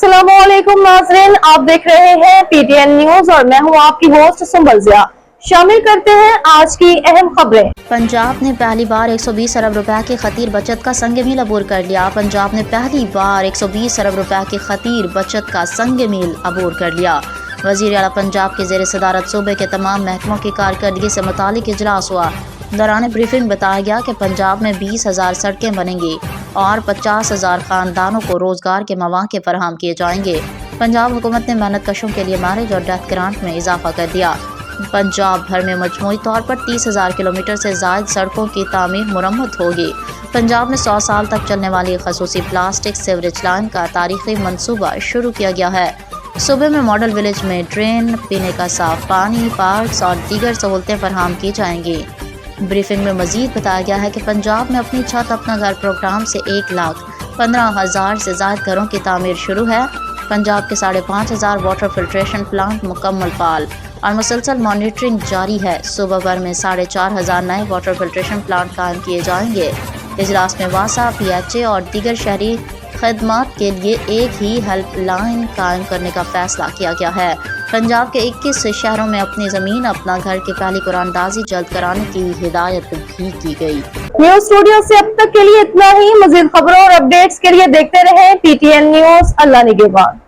अस्सलाम वालेकुम नाज़रीन, आप देख रहे हैं पीटीएन न्यूज और मैं हूं आपकी होस्ट सुंबल ज़िया। शामिल करते हैं आज की अहम खबरें। पंजाब ने पहली बार 120 अरब रुपए की खतीर बचत का संग मील अबूर कर लिया। पंजाब ने पहली बार 120 अरब रुपए की खतीर बचत का संग मील अबूर कर लिया। वज़ीर आला पंजाब के ज़ेर सदारत सूबे के तमाम महकमों की कारकर्दगी से मुतालिक इजलास हुआ। दौरान ब्रीफिंग बताया गया कि पंजाब में 20,000 सड़कें बनेंगी और 50,000 खानदानों को रोजगार के मौके फराहम किए जाएंगे। पंजाब हुकूमत ने मेहनत कशों के लिए मैरिज और डेथ ग्रांट में इजाफा कर दिया। पंजाब भर में मजमूई तौर पर 30,000 किलोमीटर से ज़ायद सड़कों की तामीर मुरम्मत होगी। पंजाब में 100 साल तक चलने वाली खसूसी प्लास्टिक सीवरेज लाइन का तारीखी मनसूबा शुरू किया गया है। सूबे में मॉडल विलेज में ड्रेन, पीने का साफ पानी, पार्क्स और दीगर सहूलतें फराहम की जाएंगी। ब्रीफिंग में मजीद बताया गया है कि पंजाब में अपनी छत अपना घर प्रोग्राम से 1,15,000 से ज़ायद घरों की तामीर शुरू है। पंजाब के 5,500 वाटर फिल्ट्रेशन प्लांट मुकम्मल फाल और मुसलसल मॉनिटरिंग जारी है। सूबा भर में 4,500 नए वाटर फिल्ट्रेशन प्लांट कायम किए जाएंगे। इजलास में वासा, PHA और दीगर शहरी खदमात के लिए एक ही हेल्प लाइन कायम करने का फैसला किया गया है। पंजाब के 21 शहरों में अपनी ज़मीन अपना घर की पहली कुरानदाजी जल्द कराने की हिदायत भी की गई। न्यूज स्टूडियो से अब तक के लिए इतना ही। मजीद खबरों और अपडेट्स के लिए देखते रहें PTN न्यूज। अल्लाह निगहबान।